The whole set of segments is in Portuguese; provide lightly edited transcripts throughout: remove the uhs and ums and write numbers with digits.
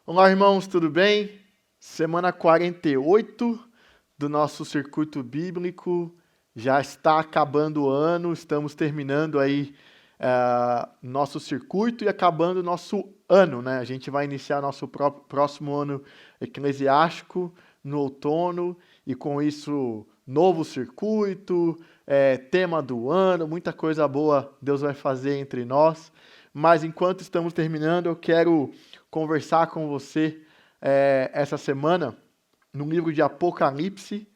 Olá, irmãos, tudo bem? Semana 48 do nosso circuito bíblico. Já está acabando o ano, estamos terminando aí nosso circuito e acabando o nosso ano, né? A gente vai iniciar nosso próximo ano eclesiástico no outono e com isso, novo circuito, tema do ano, muita coisa boa Deus vai fazer entre nós. Mas enquanto estamos terminando, eu quero conversar com você essa semana no livro de Apocalipse.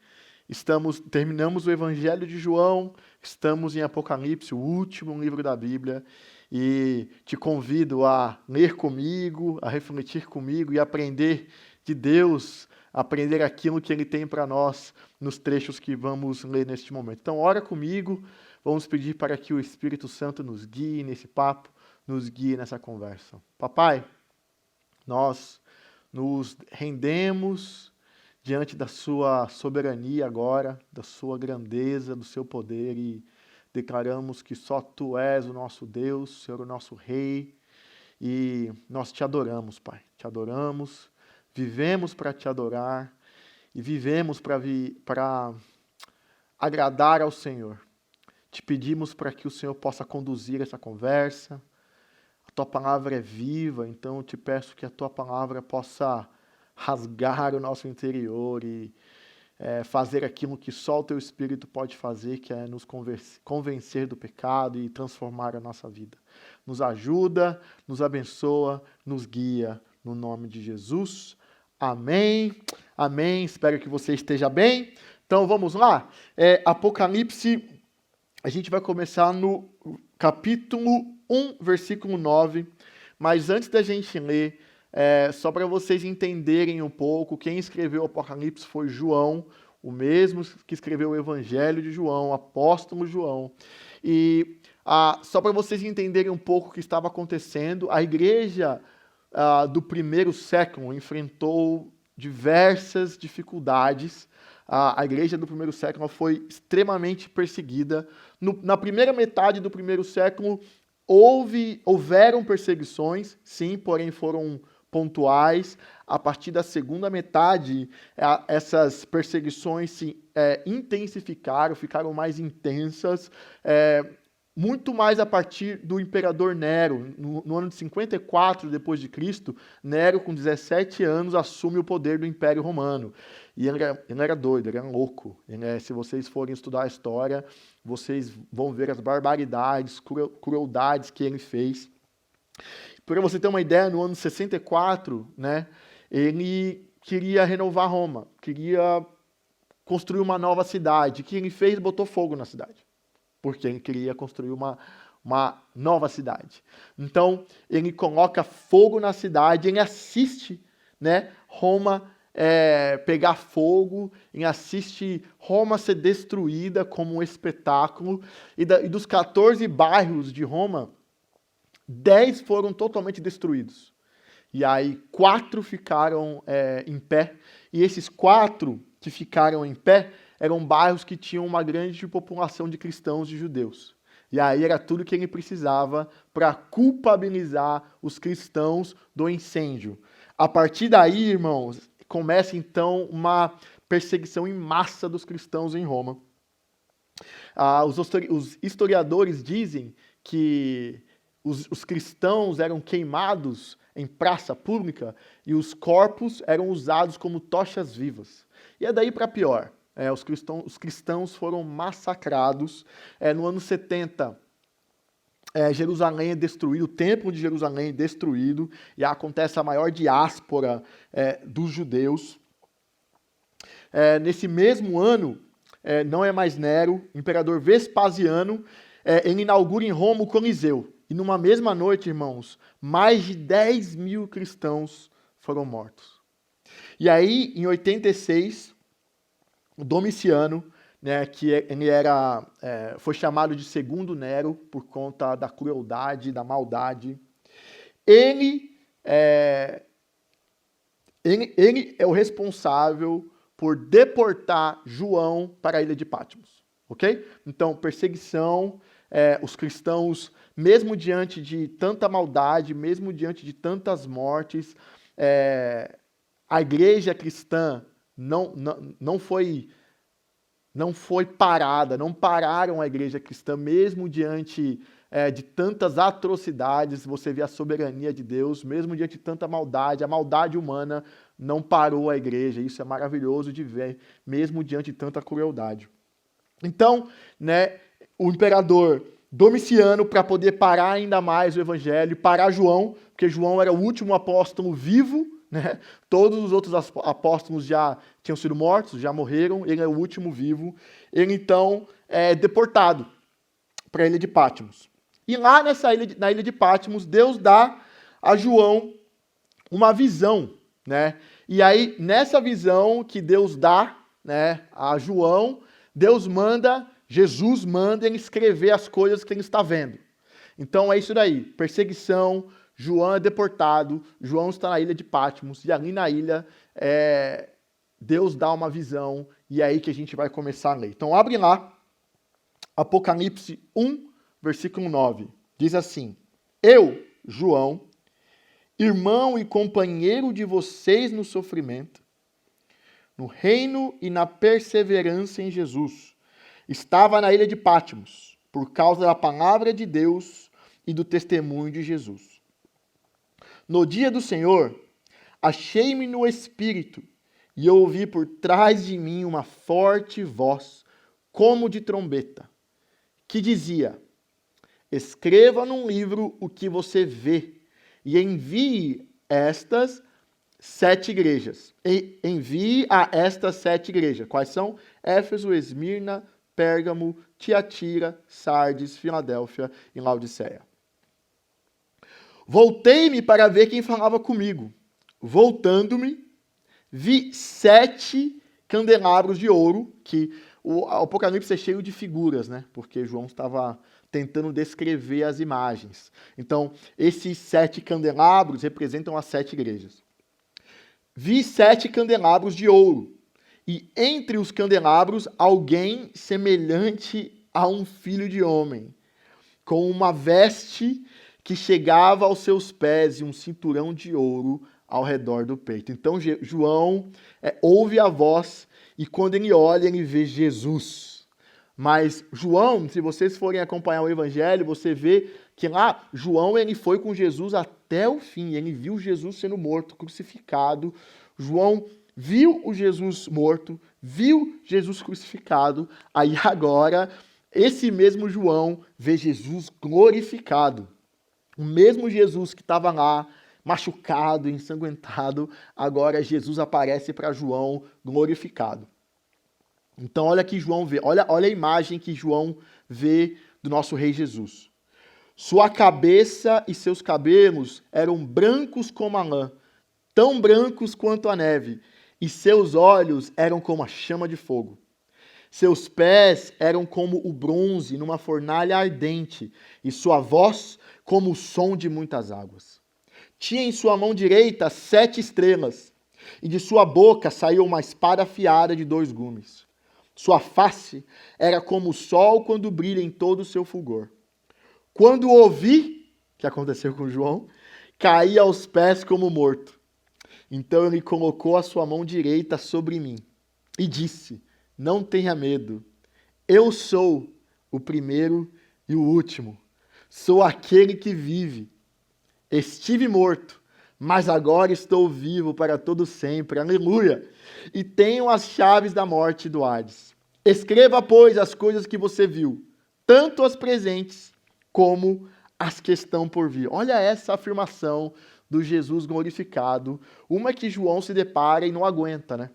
Terminamos o Evangelho de João, estamos em Apocalipse, o último livro da Bíblia, e te convido a ler comigo, a refletir comigo e aprender de Deus, aprender aquilo que Ele tem para nós nos trechos que vamos ler neste momento. Então, ora comigo, vamos pedir para que o Espírito Santo nos guie nesse papo, nos guie nessa conversa. Papai, nós nos rendemos diante da sua soberania agora, da sua grandeza, do seu poder e declaramos que só tu és o nosso Deus, Senhor, o nosso Rei, e nós te adoramos, Pai. Te adoramos, vivemos para te adorar e vivemos para agradar ao Senhor. Te pedimos para que o Senhor possa conduzir essa conversa. A tua palavra é viva, então eu te peço que a tua palavra possa rasgar o nosso interior e fazer aquilo que só o teu Espírito pode fazer, que é nos convencer do pecado e transformar a nossa vida. Nos ajuda, nos abençoa, nos guia, no nome de Jesus. Amém. Amém. Espero que você esteja bem. Então vamos lá. Apocalipse, a gente vai começar no capítulo 1, versículo 9. Mas antes da gente ler, só para vocês entenderem um pouco, quem escreveu o Apocalipse foi João, o mesmo que escreveu o Evangelho de João, o apóstolo João. E só para vocês entenderem um pouco o que estava acontecendo, a igreja do primeiro século enfrentou diversas dificuldades. A igreja do primeiro século foi extremamente perseguida. Na primeira metade do primeiro século, houveram perseguições, sim, porém foram pontuais. A partir da segunda metade, essas perseguições se intensificaram, ficaram mais intensas, muito mais a partir do imperador Nero. No ano de 54 depois de Cristo, Nero, com 17 anos, assume o poder do Império Romano. E ele era doido, ele era louco. Se vocês forem estudar a história, vocês vão ver as barbaridades, crueldades que ele fez. Para você ter uma ideia, no ano 64, né, ele queria renovar Roma, queria construir uma nova cidade. O que ele fez? Botou fogo na cidade, porque ele queria construir uma nova cidade. Então, ele coloca fogo na cidade, ele assiste, né, Roma pegar fogo, ele assiste Roma ser destruída como um espetáculo, e dos 14 bairros de Roma, 10 foram totalmente destruídos. E aí 4 ficaram em pé. E esses 4 que ficaram em pé eram bairros que tinham uma grande população de cristãos e judeus. E aí era tudo que ele precisava para culpabilizar os cristãos do incêndio. A partir daí, irmãos, começa então uma perseguição em massa dos cristãos em Roma. Os historiadores dizem que os cristãos eram queimados em praça pública e os corpos eram usados como tochas vivas. E é daí para pior. Os cristãos foram massacrados. No ano 70, Jerusalém é destruído, o templo de Jerusalém é destruído, e acontece a maior diáspora dos judeus. Nesse mesmo ano, não é mais Nero, o imperador Vespasiano, ele inaugura em Roma o Coliseu. E numa mesma noite, irmãos, mais de 10 mil cristãos foram mortos. E aí, em 86, o Domiciano, né, que ele foi chamado de segundo Nero por conta da crueldade, da maldade, ele é o responsável por deportar João para a ilha de Patmos. Ok? Então, perseguição, os cristãos, mesmo diante de tanta maldade, mesmo diante de tantas mortes, a igreja cristã não foi parada, não pararam a igreja cristã, mesmo diante de tantas atrocidades. Você vê a soberania de Deus, mesmo diante de tanta maldade, a maldade humana não parou a igreja. Isso é maravilhoso de ver, mesmo diante de tanta crueldade. Então, né, o imperador Domiciano, para poder parar ainda mais o evangelho, parar João, porque João era o último apóstolo vivo, né? Todos os outros apóstolos já tinham sido mortos, já morreram, ele é o último vivo. Ele então é deportado para a ilha de Patmos. E lá na ilha de Patmos, Deus dá a João uma visão, né? E aí, nessa visão que Deus dá, né, a João, Jesus manda ele escrever as coisas que ele está vendo. Então é isso daí, perseguição, João é deportado, João está na ilha de Patmos, e ali na ilha Deus dá uma visão, e é aí que a gente vai começar a ler. Então abre lá, Apocalipse 1, versículo 9, diz assim: Eu, João, irmão e companheiro de vocês no sofrimento, no reino e na perseverança em Jesus, estava na ilha de Patmos, por causa da palavra de Deus e do testemunho de Jesus. No dia do Senhor, achei-me no Espírito, e ouvi por trás de mim uma forte voz, como de trombeta, que dizia: Escreva num livro o que você vê, e envie estas 7 igrejas. Envie a estas 7 igrejas. Quais são? Éfeso, Esmirna, Pérgamo, Tiatira, Sardes, Filadélfia e Laodiceia. Voltei-me para ver quem falava comigo. Voltando-me, vi 7 candelabros de ouro, que o Apocalipse é cheio de figuras, né? Porque João estava tentando descrever as imagens. Então, esses 7 candelabros representam as 7 igrejas. Vi 7 candelabros de ouro, e entre os candelabros alguém semelhante a um filho de homem, com uma veste que chegava aos seus pés e um cinturão de ouro ao redor do peito. Então João ouve a voz, e quando ele olha, ele vê Jesus. Mas João, se vocês forem acompanhar o evangelho, você vê que lá João ele foi com Jesus até o fim. Ele viu Jesus sendo morto, crucificado. João viu o Jesus morto, viu Jesus crucificado. Aí agora, esse mesmo João vê Jesus glorificado. O mesmo Jesus que estava lá, machucado, ensanguentado, agora Jesus aparece para João glorificado. Então olha que João vê, olha a imagem que João vê do nosso Rei Jesus. Sua cabeça e seus cabelos eram brancos como a lã, tão brancos quanto a neve, e seus olhos eram como a chama de fogo. Seus pés eram como o bronze numa fornalha ardente, e sua voz como o som de muitas águas. Tinha em sua mão direita 7 estrelas, e de sua boca saiu uma espada afiada de 2 gumes. Sua face era como o sol quando brilha em todo o seu fulgor. Quando ouvi, o que aconteceu com João, caí aos pés como morto. Então ele colocou a sua mão direita sobre mim e disse: Não tenha medo, eu sou o primeiro e o último. Sou aquele que vive. Estive morto, mas agora estou vivo para todo sempre. Aleluia! E tenho as chaves da morte e do Hades. Escreva, pois, as coisas que você viu, tanto as presentes como as que estão por vir. Olha essa afirmação do Jesus glorificado, uma que João se depara e não aguenta, né?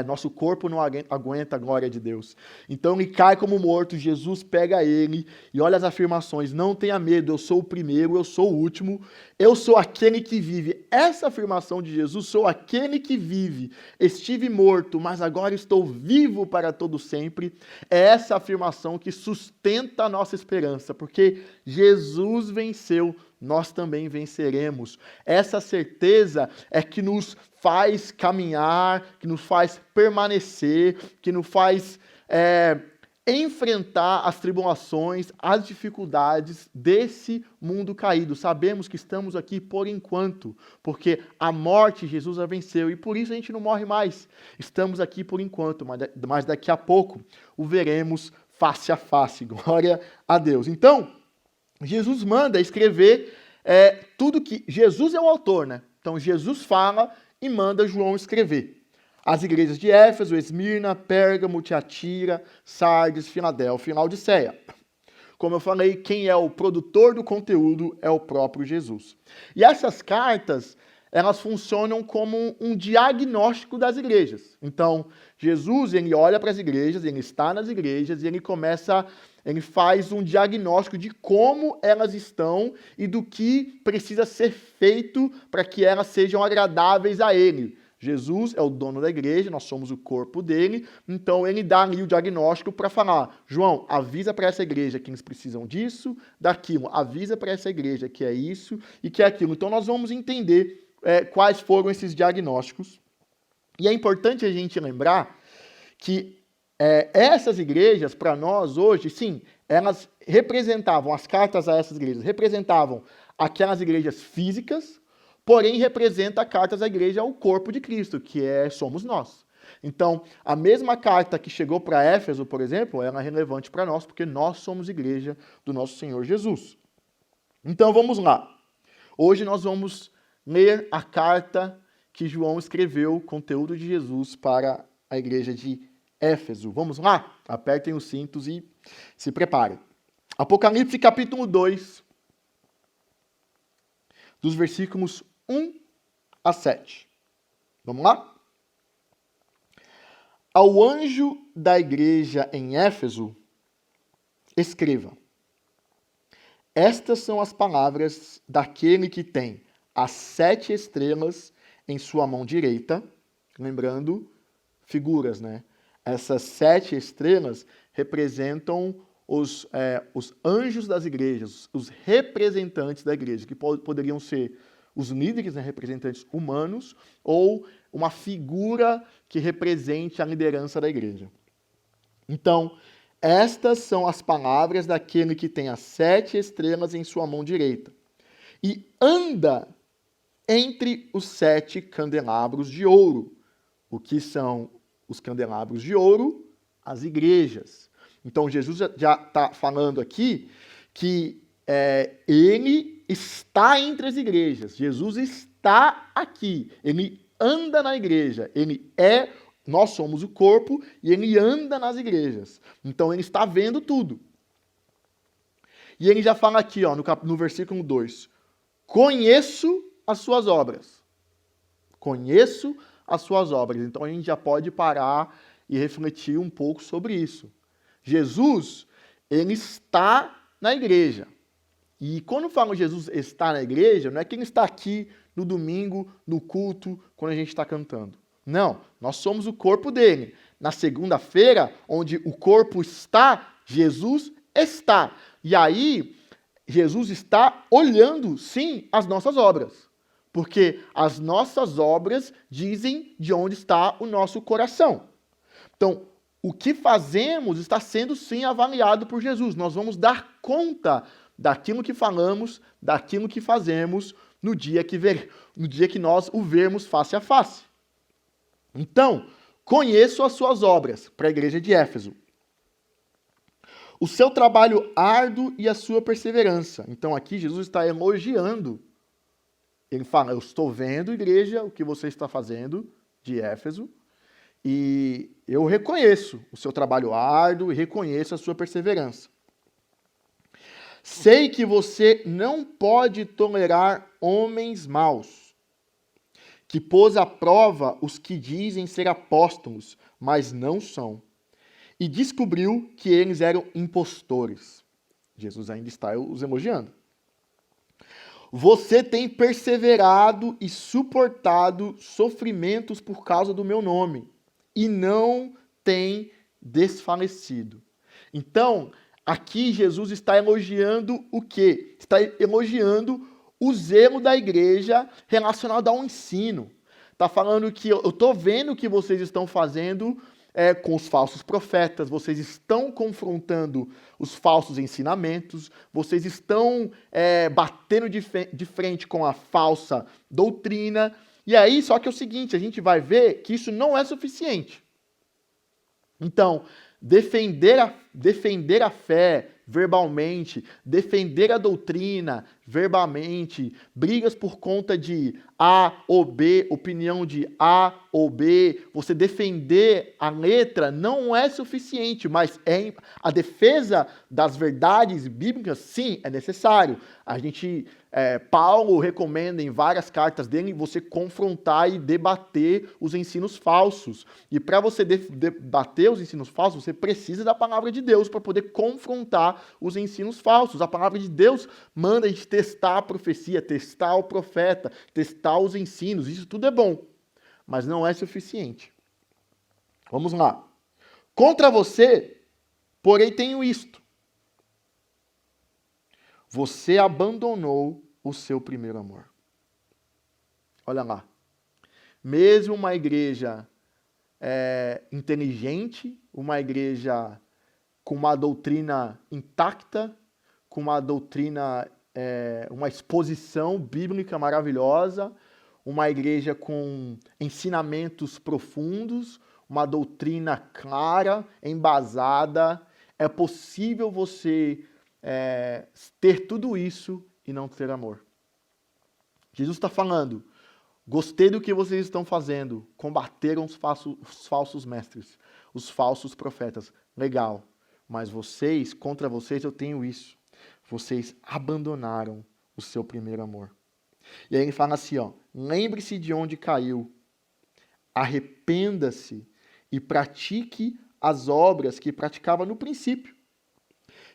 Nosso corpo não aguenta a glória de Deus. Então ele cai como morto, Jesus pega ele e olha as afirmações: não tenha medo, eu sou o primeiro, eu sou o último, eu sou aquele que vive. Essa afirmação de Jesus, sou aquele que vive, estive morto, mas agora estou vivo para todo sempre, é essa afirmação que sustenta a nossa esperança, porque Jesus venceu, nós também venceremos. Essa certeza é que nos faz caminhar, que nos faz permanecer, que nos faz enfrentar as tribulações, as dificuldades desse mundo caído. Sabemos que estamos aqui por enquanto, porque a morte Jesus a venceu e por isso a gente não morre mais. Estamos aqui por enquanto, mas daqui a pouco o veremos face a face. Glória a Deus. Então, Jesus manda escrever tudo que... Jesus é o autor, né? Então, Jesus fala e manda João escrever. As igrejas de Éfeso, Esmirna, Pérgamo, Tiatira, Sardes, Filadélfia e Laodiceia. Como eu falei, quem é o produtor do conteúdo é o próprio Jesus. E essas cartas, elas funcionam como um diagnóstico das igrejas. Então, Jesus, ele olha para as igrejas, ele está nas igrejas e ele faz um diagnóstico de como elas estão e do que precisa ser feito para que elas sejam agradáveis a ele. Jesus é o dono da igreja, nós somos o corpo dele, então ele dá ali o diagnóstico para falar, João, avisa para essa igreja que eles precisam disso, daquilo, avisa para essa igreja que é isso e que é aquilo. Então nós vamos entender quais foram esses diagnósticos. E é importante a gente lembrar que essas igrejas, para nós hoje, sim, elas representavam, as cartas a essas igrejas, representavam aquelas igrejas físicas, porém representa cartas à igreja ao corpo de Cristo, que somos nós. Então, a mesma carta que chegou para Éfeso, por exemplo, ela é relevante para nós, porque nós somos igreja do nosso Senhor Jesus. Então, vamos lá. Hoje nós vamos ler a carta que João escreveu, o conteúdo de Jesus para a igreja de Éfeso. Vamos lá? Apertem os cintos e se preparem. Apocalipse capítulo 2, dos versículos 1 a 7. Vamos lá? Ao anjo da igreja em Éfeso, escreva: estas são as palavras daquele que tem as 7 estrelas em sua mão direita. Lembrando, figuras, né? Essas 7 estrelas representam os anjos das igrejas, os representantes da igreja, que poderiam ser os líderes, né, representantes humanos, ou uma figura que represente a liderança da igreja. Então, estas são as palavras daquele que tem as 7 estrelas em sua mão direita e anda entre os 7 candelabros de ouro. O que são os candelabros de ouro? As igrejas. Então, Jesus já está falando aqui que ele está entre as igrejas. Jesus está aqui. Ele anda na igreja. Nós somos o corpo e ele anda nas igrejas. Então, ele está vendo tudo. E ele já fala aqui, ó, no versículo 2. Conheço as suas obras. Conheço as suas obras. Então, a gente já pode parar e refletir um pouco sobre isso. Jesus, ele está na igreja. E quando falo Jesus está na igreja, não é que ele está aqui no domingo, no culto, quando a gente está cantando. Não, nós somos o corpo dele. Na segunda-feira, onde o corpo está, Jesus está. E aí, Jesus está olhando, sim, as nossas obras. Porque as nossas obras dizem de onde está o nosso coração. Então, o que fazemos está sendo, sim, avaliado por Jesus. Nós vamos dar conta daquilo que falamos, daquilo que fazemos, no dia que nós o vermos face a face. Então, conheço as suas obras, para a igreja de Éfeso. O seu trabalho árduo e a sua perseverança. Então, aqui Jesus está elogiando. Ele fala, eu estou vendo, igreja, o que você está fazendo de Éfeso, e eu reconheço o seu trabalho árduo e reconheço a sua perseverança. Sei que você não pode tolerar homens maus, que pôs à prova os que dizem ser apóstolos, mas não são, e descobriu que eles eram impostores. Jesus ainda está os elogiando. Você tem perseverado e suportado sofrimentos por causa do meu nome, e não tem desfalecido. Então, aqui Jesus está elogiando o quê? Está elogiando o zelo da igreja relacionado ao ensino. Está falando que eu estou vendo o que vocês estão fazendo com os falsos profetas, vocês estão confrontando os falsos ensinamentos, vocês estão batendo de frente com a falsa doutrina. E aí, só que é o seguinte, a gente vai ver que isso não é suficiente. Então, defender a fé verbalmente, defender a doutrina verbalmente, brigas por conta de A ou B, opinião de A ou B, você defender a letra não é suficiente, mas a defesa das verdades bíblicas, sim, é necessário. Paulo recomenda em várias cartas dele você confrontar e debater os ensinos falsos. E para você debater os ensinos falsos, você precisa da palavra de Deus para poder confrontar os ensinos falsos. A palavra de Deus manda a gente testar a profecia, testar o profeta, testar os ensinos. Isso tudo é bom, mas não é suficiente. Vamos lá. Contra você, porém, tenho isto. Você abandonou o seu primeiro amor. Olha lá. Mesmo uma igreja inteligente, uma igreja com uma doutrina intacta, com uma doutrina, uma exposição bíblica maravilhosa, uma igreja com ensinamentos profundos, uma doutrina clara, embasada, é possível você ter tudo isso e não ter amor. Jesus está falando, gostei do que vocês estão fazendo, combateram os falsos mestres, os falsos profetas, legal, mas contra vocês eu tenho isso, vocês abandonaram o seu primeiro amor. E aí ele fala assim, lembre-se de onde caiu, arrependa-se e pratique as obras que praticava no princípio.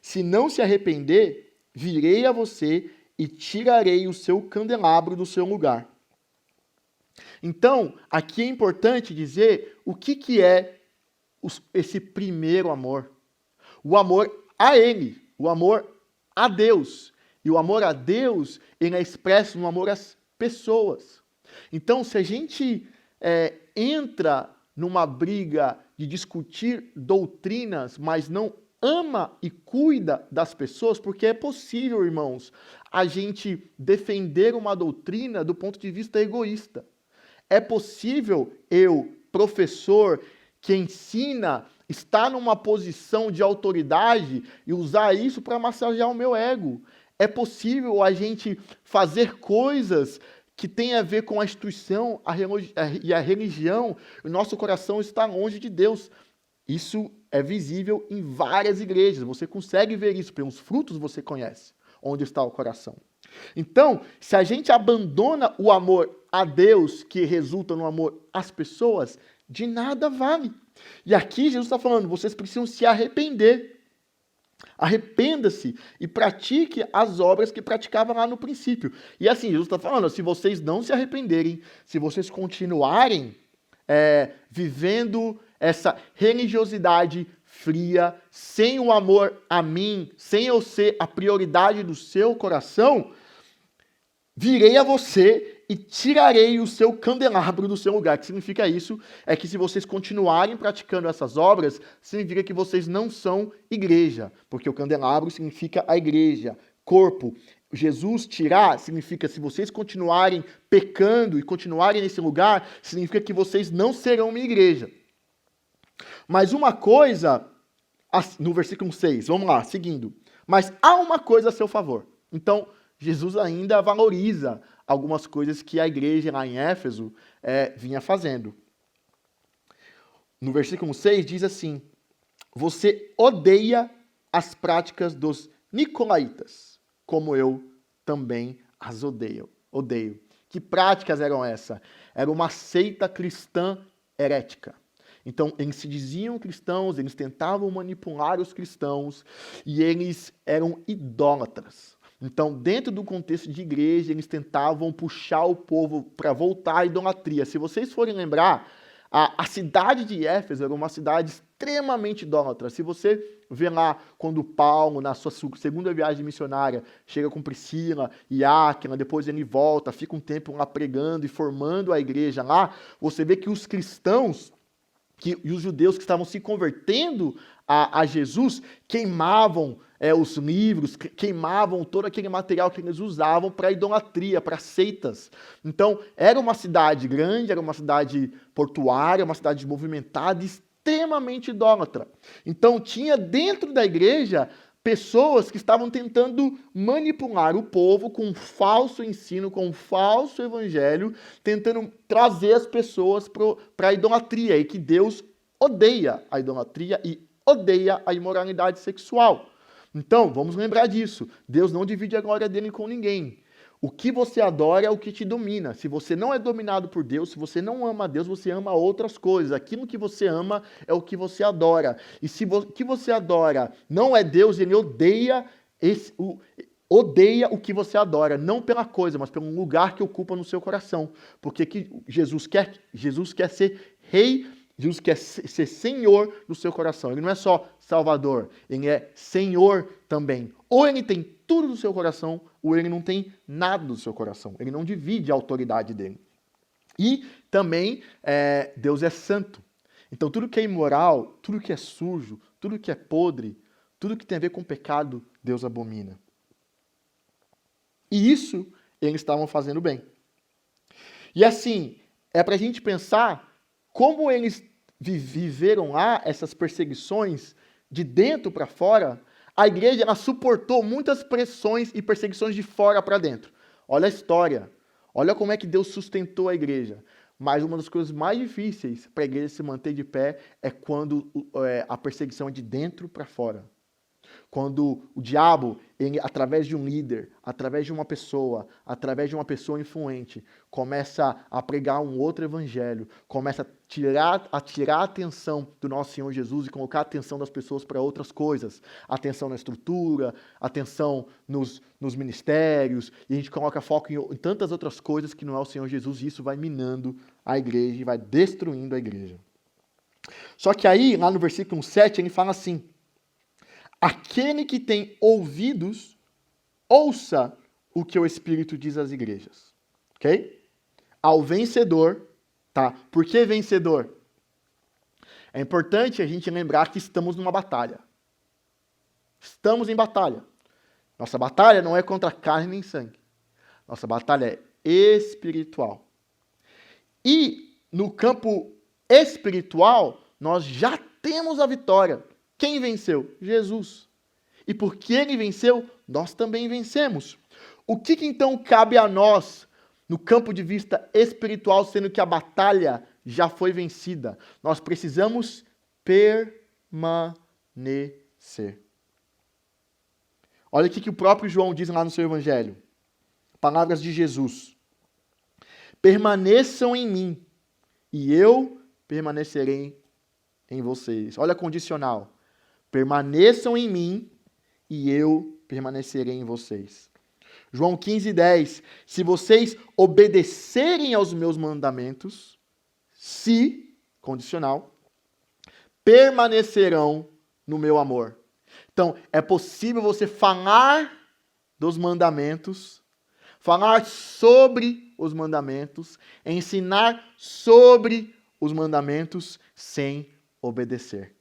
Se não se arrepender, virei a você e tirarei o seu candelabro do seu lugar. Então, aqui é importante dizer o que é esse primeiro amor. O amor a Ele, o amor a Deus. E o amor a Deus, ele é expresso no amor às pessoas. Então, se a gente entra numa briga de discutir doutrinas, mas não ama e cuida das pessoas, porque é possível, irmãos, a gente defender uma doutrina do ponto de vista egoísta. É possível eu, professor, que ensina, estar numa posição de autoridade e usar isso para massagear o meu ego. É possível a gente fazer coisas que têm a ver com a instituição e a religião, o nosso coração está longe de Deus. Isso é visível em várias igrejas. Você consegue ver isso pelos frutos, você conhece onde está o coração. Então, se a gente abandona o amor a Deus, que resulta no amor às pessoas, de nada vale. E aqui Jesus está falando, vocês precisam se arrepender. Arrependa-se e pratique as obras que praticava lá no princípio. E assim, Jesus está falando, se vocês não se arrependerem, se vocês continuarem vivendo essa religiosidade fria, sem o amor a mim, sem eu ser a prioridade do seu coração, virei a você e tirarei o seu candelabro do seu lugar. O que significa isso? É que se vocês continuarem praticando essas obras, significa que vocês não são igreja, porque o candelabro significa a igreja, corpo. Jesus tirar significa, se vocês continuarem pecando e continuarem nesse lugar, significa que vocês não serão uma igreja. Mas uma coisa, no versículo 6, vamos lá, seguindo. Mas há uma coisa a seu favor. Então, Jesus ainda valoriza algumas coisas que a igreja lá em Éfeso vinha fazendo. No versículo 6 diz assim, você odeia as práticas dos nicolaítas, como eu também as odeio. Que práticas eram essas? Era uma seita cristã herética. Então, eles se diziam cristãos, eles tentavam manipular os cristãos e eles eram idólatras. Então, dentro do contexto de igreja, eles tentavam puxar o povo para voltar à idolatria. Se vocês forem lembrar, a cidade de Éfeso era uma cidade extremamente idólatra. Se você vê lá, quando Paulo, na sua segunda viagem missionária, chega com Priscila e Áquila, depois ele volta, fica um tempo lá pregando e formando a igreja lá, você vê que os cristãos e os judeus que estavam se convertendo a Jesus queimavam os livros, queimavam todo aquele material que eles usavam para idolatria, para seitas. Então, era uma cidade grande, era uma cidade portuária, uma cidade movimentada, extremamente idólatra. Então, tinha dentro da igreja pessoas que estavam tentando manipular o povo com um falso ensino, com um falso evangelho, tentando trazer as pessoas para a idolatria, e que Deus odeia a idolatria e odeia a imoralidade sexual. Então, vamos lembrar disso. Deus não divide a glória dele com ninguém. O que você adora é o que te domina. Se você não é dominado por Deus, se você não ama a Deus, você ama outras coisas. Aquilo que você ama é o que você adora. E se o que você adora não é Deus, ele odeia o que você adora. Não pela coisa, mas pelo lugar que ocupa no seu coração. Porque Jesus quer ser rei, Jesus quer ser Senhor do seu coração. Ele não é só Salvador, ele é Senhor também. Ou ele tem tudo do seu coração, ou ele não tem nada do seu coração. Ele não divide a autoridade dele. E também, Deus é santo. Então, tudo que é imoral, tudo que é sujo, tudo que é podre, tudo que tem a ver com pecado, Deus abomina. E isso eles estavam fazendo bem. E assim, é para a gente pensar como eles viveram lá essas perseguições de dentro para fora. A igreja ela suportou muitas pressões e perseguições de fora para dentro. Olha a história. Olha como é que Deus sustentou a igreja. Mas uma das coisas mais difíceis para a igreja se manter de pé é quando a perseguição é de dentro para fora. Quando o diabo, ele, através de um líder, através de uma pessoa influente, começa a pregar um outro evangelho, começa a tirar a atenção do nosso Senhor Jesus e colocar a atenção das pessoas para outras coisas. Atenção na estrutura, atenção nos ministérios, e a gente coloca foco em tantas outras coisas que não é o Senhor Jesus, e isso vai minando a igreja e vai destruindo a igreja. Só que aí, lá no versículo 7, ele fala assim: aquele que tem ouvidos, ouça o que o Espírito diz às igrejas. Ok? Ao vencedor, tá? Por que vencedor? É importante a gente lembrar que estamos numa batalha. Estamos em batalha. Nossa batalha não é contra carne nem sangue. Nossa batalha é espiritual. E no campo espiritual, nós já temos a vitória. Quem venceu? Jesus. E porque ele venceu, nós também vencemos. O que então cabe a nós no campo de vista espiritual, sendo que a batalha já foi vencida? Nós precisamos permanecer. Olha o que o próprio João diz lá no seu evangelho. Palavras de Jesus. Permaneçam em mim, e eu permanecerei em vocês. Olha a condicional. Permaneçam em mim e eu permanecerei em vocês. João 15:10. Se vocês obedecerem aos meus mandamentos, se, condicional, permanecerão no meu amor. Então, é possível você falar dos mandamentos, falar sobre os mandamentos, ensinar sobre os mandamentos sem obedecer.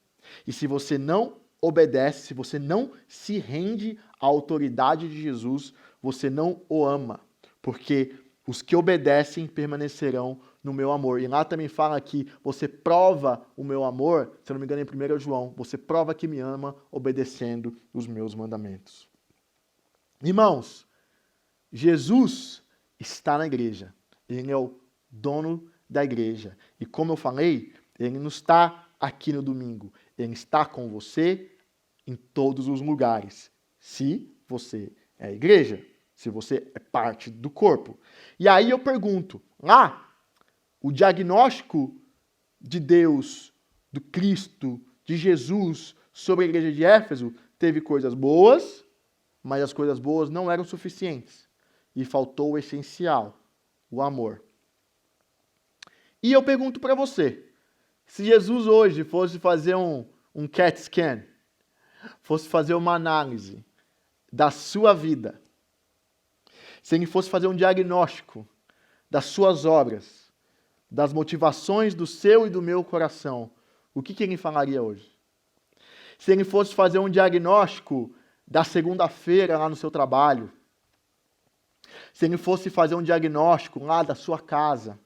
E se você não obedece, se você não se rende à autoridade de Jesus, você não o ama, porque os que obedecem permanecerão no meu amor. E lá também fala que você prova o meu amor, se eu não me engano em 1 João, você prova que me ama obedecendo os meus mandamentos. Irmãos, Jesus está na igreja, ele é o dono da igreja. E como eu falei, ele não está aqui no domingo, ele está com você em todos os lugares, se você é a igreja, se você é parte do corpo. E aí eu pergunto, o diagnóstico de Deus, do Cristo, de Jesus sobre a igreja de Éfeso teve coisas boas, mas as coisas boas não eram suficientes. E faltou o essencial, o amor. E eu pergunto para você, se Jesus hoje fosse fazer um CAT scan, fosse fazer uma análise da sua vida, se ele fosse fazer um diagnóstico das suas obras, das motivações do seu e do meu coração, o que ele falaria hoje? Se ele fosse fazer um diagnóstico da segunda-feira lá no seu trabalho, se ele fosse fazer um diagnóstico lá da sua casa,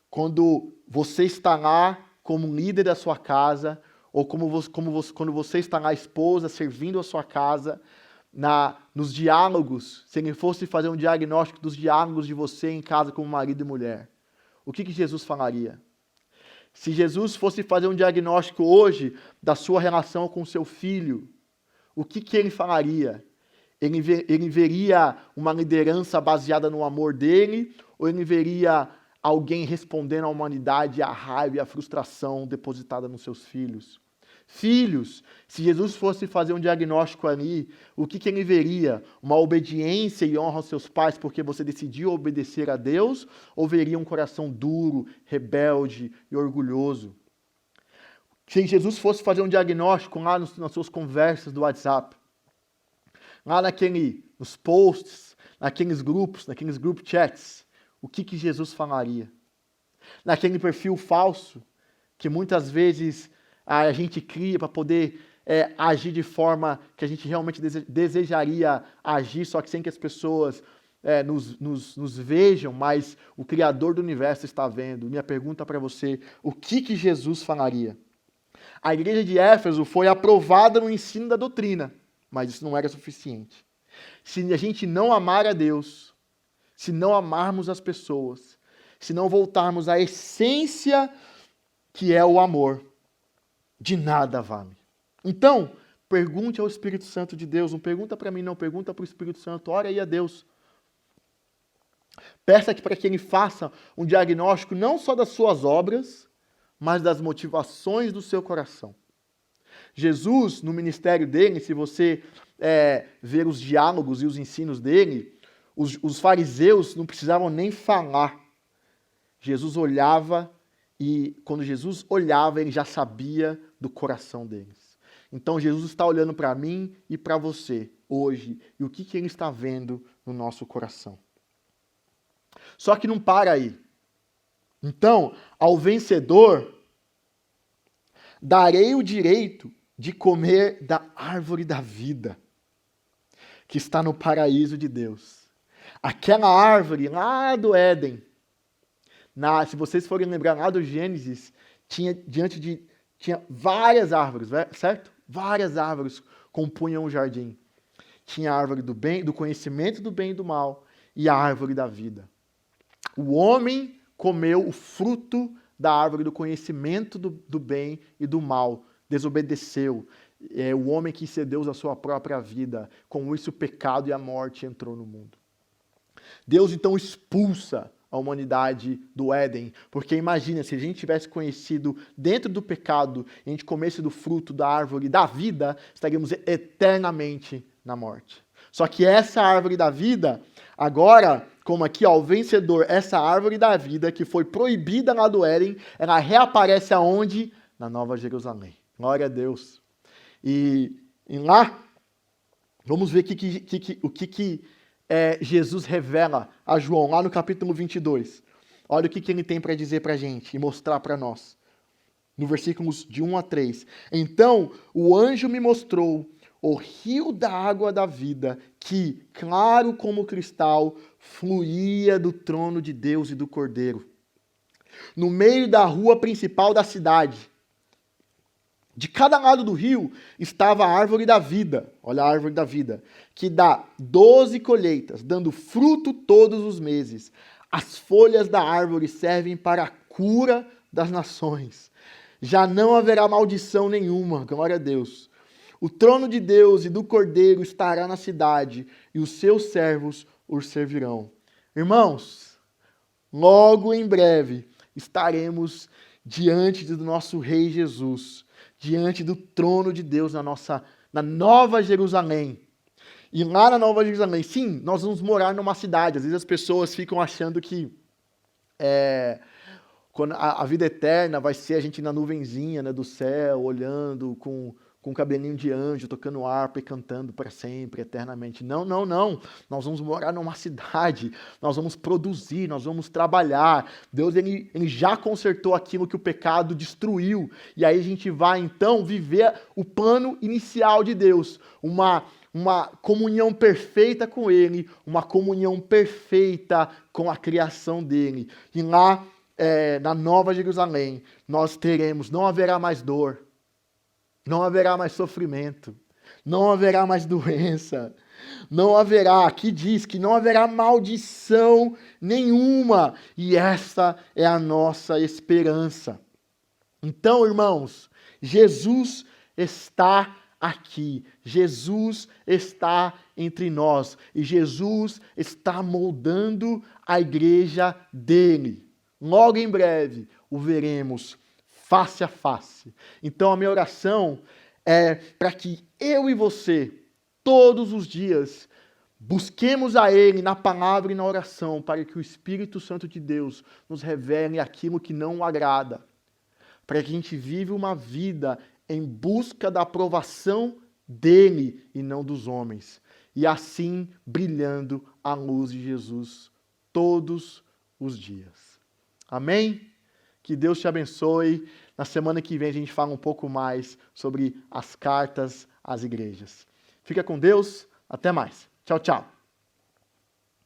quando você está lá como líder da sua casa, ou quando você está lá esposa, servindo a sua casa, nos diálogos, se ele fosse fazer um diagnóstico dos diálogos de você em casa como marido e mulher, o que Jesus falaria? Se Jesus fosse fazer um diagnóstico hoje da sua relação com seu filho, o que ele falaria? Ele veria uma liderança baseada no amor dele, ou ele veria alguém respondendo à humanidade a raiva e a frustração depositada nos seus filhos? Filhos, se Jesus fosse fazer um diagnóstico ali, o que ele veria? Uma obediência e honra aos seus pais porque você decidiu obedecer a Deus? Ou veria um coração duro, rebelde e orgulhoso? Se Jesus fosse fazer um diagnóstico lá nas suas conversas do WhatsApp, lá nos posts, naqueles grupos, naqueles group chats, o que Jesus falaria? Naquele perfil falso que muitas vezes a gente cria para poder agir de forma que a gente realmente desejaria agir, só que sem que as pessoas nos vejam, mas o Criador do Universo está vendo. Minha pergunta para você, o que Jesus falaria? A igreja de Éfeso foi aprovada no ensino da doutrina, mas isso não era suficiente. Se a gente não amar a Deus, se não amarmos as pessoas, se não voltarmos à essência que é o amor, de nada vale. Então, pergunte ao Espírito Santo de Deus, não pergunta para mim não, pergunta para o Espírito Santo, ora aí a Deus. Peça para que ele faça um diagnóstico não só das suas obras, mas das motivações do seu coração. Jesus, no ministério dele, se você ver os diálogos e os ensinos dele, os fariseus não precisavam nem falar. Jesus olhava e quando Jesus olhava, ele já sabia do coração deles. Então Jesus está olhando para mim e para você hoje e o que ele está vendo no nosso coração. Só que não para aí. Então, ao vencedor, darei o direito de comer da árvore da vida, que está no paraíso de Deus. Aquela árvore lá do Éden, se vocês forem lembrar lá do Gênesis, tinha várias árvores, certo? Várias árvores compunham o jardim. Tinha a árvore do bem, do conhecimento do bem e do mal, e a árvore da vida. O homem comeu o fruto da árvore do conhecimento do bem e do mal, desobedeceu. É o homem que cedeu a sua própria vida. Com isso, o pecado e a morte entrou no mundo. Deus, então, expulsa a humanidade do Éden, porque imagina, se a gente tivesse conhecido dentro do pecado, e a gente comesse do fruto da árvore da vida, estaríamos eternamente na morte. Só que essa árvore da vida, agora, como aqui, ó, o vencedor, essa árvore da vida que foi proibida lá do Éden, ela reaparece aonde? Na Nova Jerusalém. Glória a Deus. E lá, vamos ver o que Jesus revela a João, lá no capítulo 22. Olha o que ele tem para dizer para a gente e mostrar para nós. No versículos de 1 a 3. Então, o anjo me mostrou o rio da água da vida, que, claro como cristal, fluía do trono de Deus e do Cordeiro. No meio da rua principal da cidade, de cada lado do rio, estava a árvore da vida, olha a árvore da vida, que dá 12 colheitas, dando fruto todos os meses. As folhas da árvore servem para a cura das nações. Já não haverá maldição nenhuma, glória a Deus. O trono de Deus e do Cordeiro estará na cidade, e os seus servos os servirão. Irmãos, logo em breve estaremos diante do nosso Rei Jesus, diante do trono de Deus na Nova Jerusalém. E lá na Nova Jerusalém, sim, nós vamos morar numa cidade. Às vezes as pessoas ficam achando que quando a vida eterna vai ser a gente na nuvenzinha, né, do céu, olhando com com cabelinho de anjo, tocando harpa e cantando para sempre, eternamente. Não, não, não. Nós vamos morar numa cidade, nós vamos produzir, nós vamos trabalhar. Deus ele já consertou aquilo que o pecado destruiu. E aí a gente vai, então, viver o plano inicial de Deus. Uma comunhão perfeita com Ele, uma comunhão perfeita com a criação dEle. E lá, na Nova Jerusalém, nós teremos, não haverá mais dor, não haverá mais sofrimento, não haverá mais doença, não haverá, aqui diz que não haverá maldição nenhuma, e essa é a nossa esperança. Então, irmãos, Jesus está aqui, Jesus está entre nós, e Jesus está moldando a igreja dele. Logo em breve o veremos face a face. Então a minha oração é para que eu e você, todos os dias, busquemos a Ele na palavra e na oração, para que o Espírito Santo de Deus nos revele aquilo que não o agrada, para que a gente viva uma vida em busca da aprovação dele e não dos homens, e assim brilhando a luz de Jesus todos os dias. Amém? Que Deus te abençoe. Na semana que vem a gente fala um pouco mais sobre as cartas às igrejas. Fica com Deus. Até mais. Tchau, tchau.